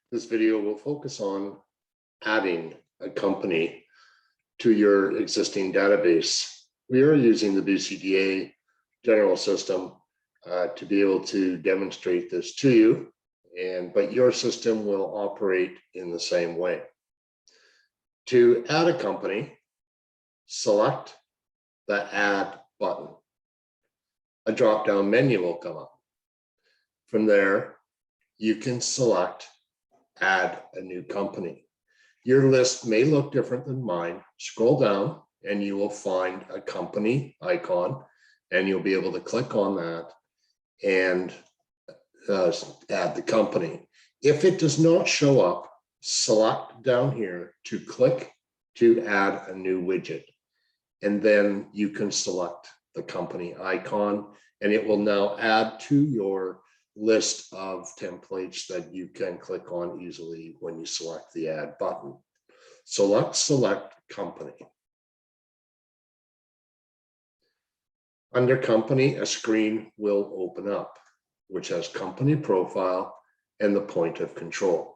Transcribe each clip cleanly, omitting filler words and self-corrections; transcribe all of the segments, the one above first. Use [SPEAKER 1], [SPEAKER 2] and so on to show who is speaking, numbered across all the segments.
[SPEAKER 1] This video will focus on adding a company to your existing database. We are using the BCDA general system to be able to demonstrate this to you, but your system will operate in the same way. To add a company, select the Add button. A drop-down menu will come up. From there, you can select Add a new company. Your list may look different than mine. Scroll down and you will find a company icon, and you'll be able to click on that and add the company. If it does not show up, select down here to click to add a new widget, and then you can select the company icon, and it will now add to your list of templates that you can click on easily when you select the Add button. So let's select company. Under company, a screen will open up, which has company profile and the point of control.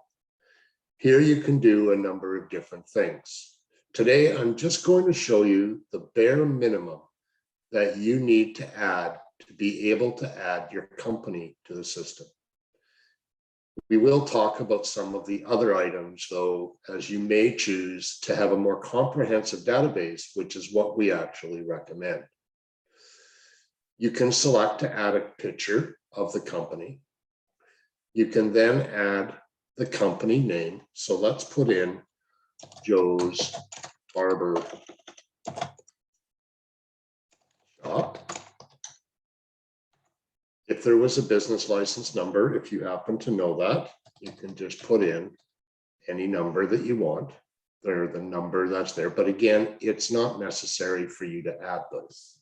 [SPEAKER 1] Here you can do a number of different things. Today, I'm just going to show you the bare minimum that you need to add to be able to add your company to the system. We will talk about some of the other items, though, as you may choose to have a more comprehensive database, which is what we actually recommend. You can select to add a picture of the company. You can then add the company name. So let's put in Joe's Barber Shop. If there was a business license number, if you happen to know that, you can just put in any number that you want, or the number that's there. But again, it's not necessary for you to add those.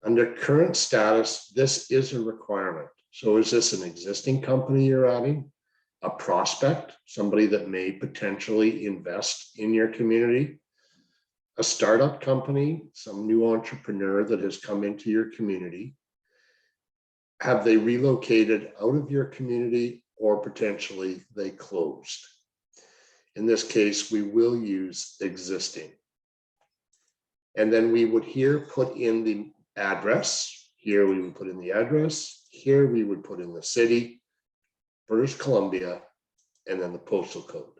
[SPEAKER 1] Under current status, this is a requirement. So is this an existing company you're adding? A prospect, somebody that may potentially invest in your community? A startup company, some new entrepreneur that has come into your community? Have they relocated out of your community, or potentially they closed? In this case, we will use existing. And then we would here put in the address. Here we would put in the address. Here we would put in the city, British Columbia, and then the postal code.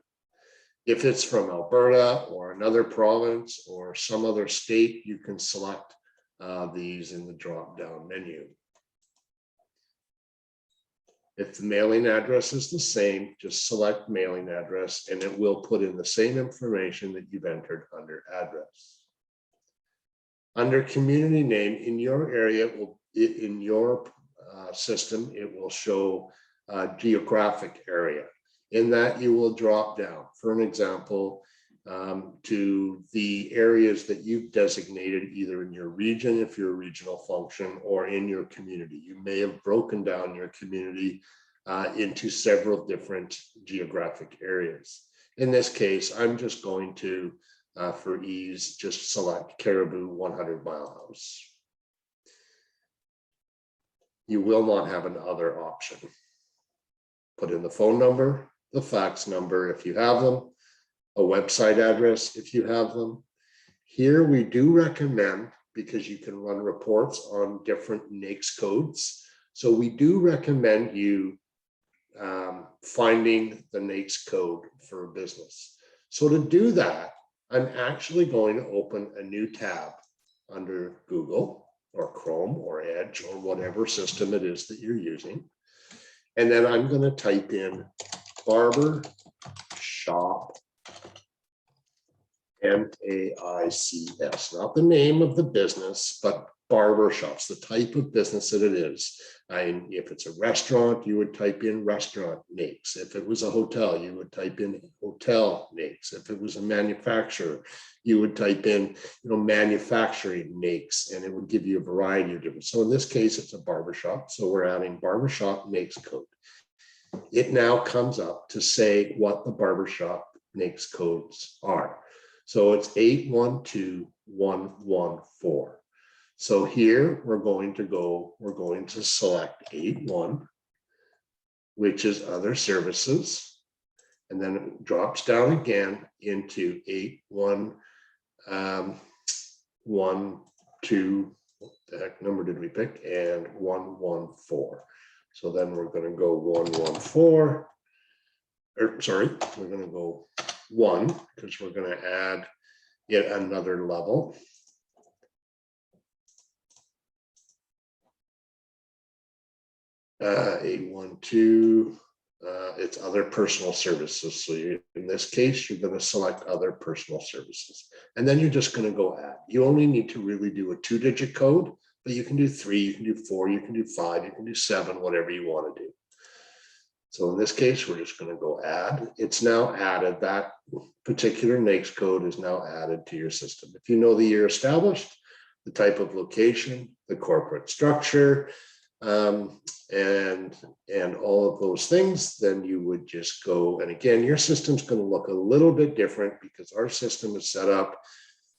[SPEAKER 1] If it's from Alberta or another province or some other state, you can select these in the drop-down menu. If the mailing address is the same, just select mailing address, and it will put in the same information that you've entered under address. Under community name, in your area, in your system, it will show geographic area. In that, you will drop down, for an example, to the areas that you've designated either in your region, if you're a regional function, or in your community. You may have broken down your community into several different geographic areas. In this case, I'm just going to, for ease, just select Caribou 100 Mile House. You will not have an other option. Put in the phone number, the fax number if you have them, a website address if you have them. Here we do recommend, because you can run reports on different NAICS codes, so we do recommend you finding the NAICS code for a business. So to do that, I'm actually going to open a new tab under Google or Chrome or Edge or whatever system it is that you're using. And then I'm going to type in Barber Shop, M-A-I-C-S, not the name of the business, but barber shops, the type of business that it is. And if it's a restaurant, you would type in restaurant NAICS. If it was a hotel, you would type in hotel NAICS. If it was a manufacturer, you would type in, manufacturing NAICS, and it would give you a variety of different. So in this case, it's a barbershop. So we're adding barbershop NAICS code. It now comes up to say what the barbershop NAICS codes are. So it's 812114. So here we're going to select 81. which is other services. And then it drops down again into 8112, what the heck number did we pick? And 114. So then we're going to go 114. Or sorry, we're going to go 1 because we're going to add yet another level. A12, it's other personal services. So in this case, you're going to select other personal services. And then you're just going to go add. You only need to really do a 2-digit code, but you can do 3, you can do 4, you can do 5, you can do 7, whatever you want to do. So in this case, we're just going to go add. It's now added. That particular NAICS code is now added to your system. If you know the year established, the type of location, the corporate structure, and all of those things, then you would just go. And again, your system's going to look a little bit different because our system is set up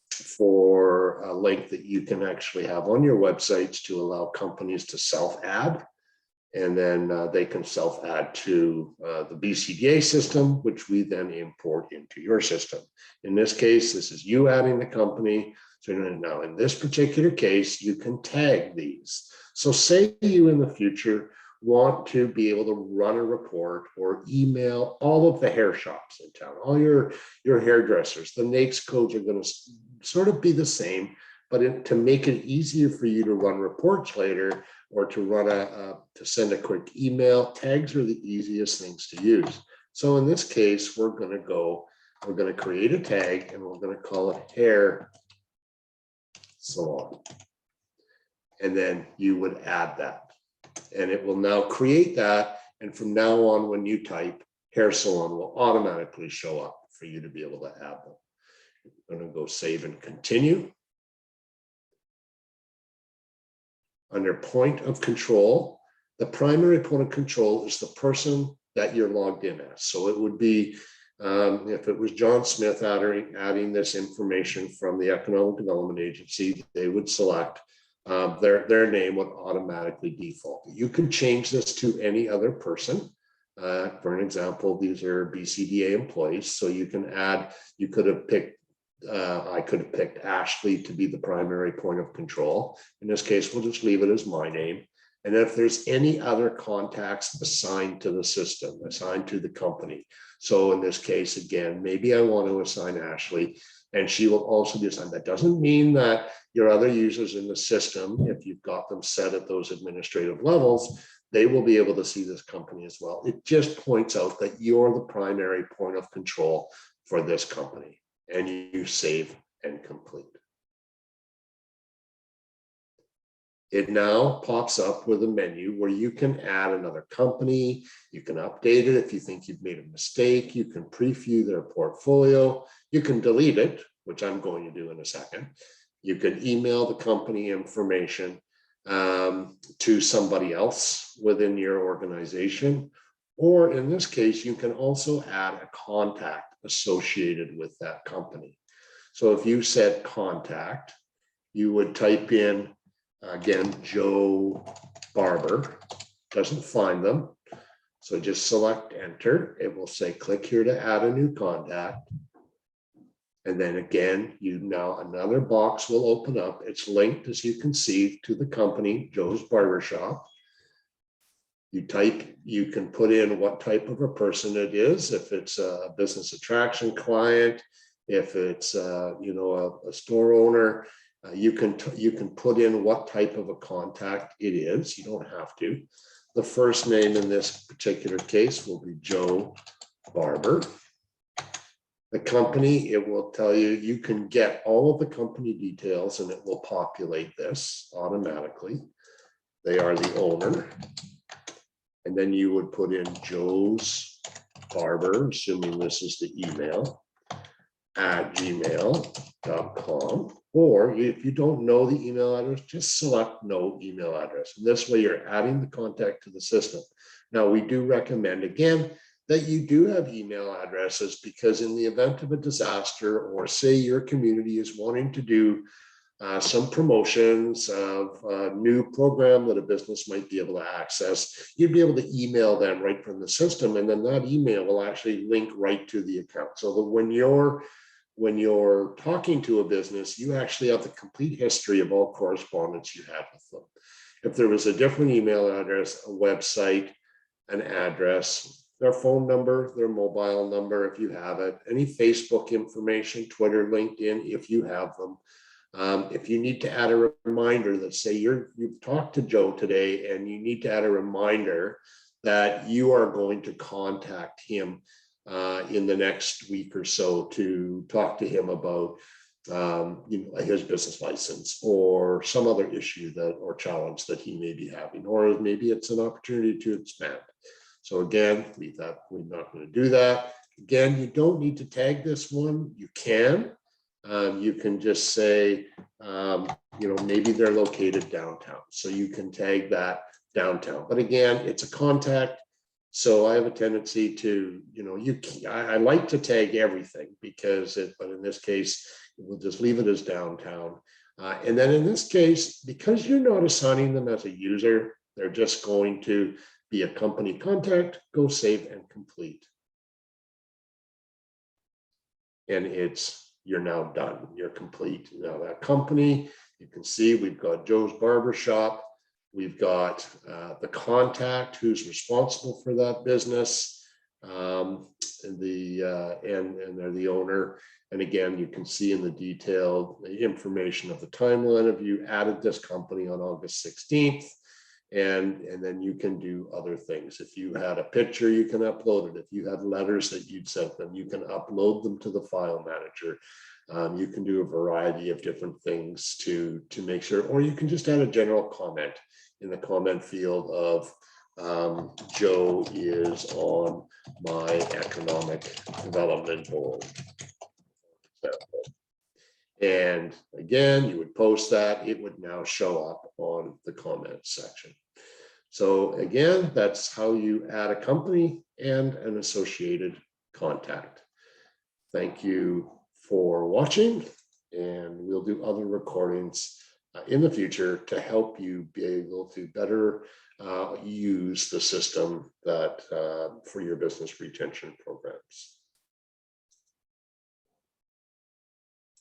[SPEAKER 1] for a link that you can actually have on your websites to allow companies to self-add. And then they can self-add to the BCDA system, which we then import into your system. In this case, this is you adding the company. So now in this particular case, you can tag these. So say you in the future want to be able to run a report or email all of the hair shops in town, all your hairdressers. The NAICS codes are going to sort of be the same, but to make it easier for you to run reports later or to run to send a quick email, tags are the easiest things to use. So in this case, we're going to create a tag and we're going to call it hair salon. And then you would add that. And it will now create that. And from now on, when you type, hair salon will automatically show up for you to be able to add them. I'm going to go save and continue. Under point of control, the primary point of control is the person that you're logged in as. So it would be, if it was John Smith adding this information from the Economic Development Agency, they would select their name would automatically default. You can change this to any other person. For an example, these are BCDA employees. So you can add, you could have picked, I could have picked Ashley to be the primary point of control. In this case, we'll just leave it as my name. And if there's any other contacts assigned to the system, assigned to the company. So in this case, again, maybe I want to assign Ashley and she will also be assigned. That doesn't mean that your other users in the system, if you've got them set at those administrative levels, they will be able to see this company as well. It just points out that you're the primary point of control for this company, and you save and complete. It now pops up with a menu where you can add another company. You can update it if you think you've made a mistake. You can preview their portfolio. You can delete it, which I'm going to do in a second. You can email the company information to somebody else within your organization. Or in this case, you can also add a contact associated with that company. So if you said contact, you would type in, again, Joe Barber. Doesn't find them. So just select enter. It will say click here to add a new contact. And then again, now another box will open up. It's linked, as you can see, to the company, Joe's Barbershop. You can put in what type of a person it is. If it's a business attraction client, if it's a store owner, you can put in what type of a contact it is. You don't have to. The first name in this particular case will be Joe Barber. The company, it will tell you, you can get all of the company details and it will populate this automatically. They are the owner. And then you would put in Joe's Barber, assuming this is the email, at gmail.com. Or if you don't know the email address, just select no email address. And this way you're adding the contact to the system. Now, we do recommend, again, that you do have email addresses, because in the event of a disaster, or say your community is wanting to do some promotions of a new program that a business might be able to access. You'd be able to email them right from the system, and then that email will actually link right to the account. So that when you're talking to a business, you actually have the complete history of all correspondence you had with them. If there was a different email address, a website, an address, their phone number, their mobile number, if you have it, any Facebook information, Twitter, LinkedIn, if you have them. If you need to add a reminder that say you've talked to Joe today and you need to add a reminder that you are going to contact him in the next week or so to talk to him about his business license or some other issue or challenge that he may be having, or maybe it's an opportunity to expand. So again, leave that. We're not going to do that. Again, you don't need to tag this one. You can. You can just say, maybe they're located downtown. So you can tag that downtown. But again, it's a contact. So I have a tendency to, I like to tag everything but in this case, we'll just leave it as downtown. And then in this case, because you're not assigning them as a user, they're just going to be a company contact, go save and complete. And you're now done, you're complete. Now that company, you can see we've got Joe's Barbershop, we've got the contact who's responsible for that business, and they're the owner. And again, you can see in the detail the information of the timeline of you added this company on August 16th. And then you can do other things. If you had a picture, you can upload it. If you had letters that you'd sent them, you can upload them to the file manager. You can do a variety of different things to make sure, or you can just add a general comment in the comment field of Joe is on my economic development board. And again, you would post that, it would now show up on the comments section. So again, that's how you add a company and an associated contact. Thank you for watching, and we'll do other recordings in the future to help you be able to better use the system that for your business retention programs.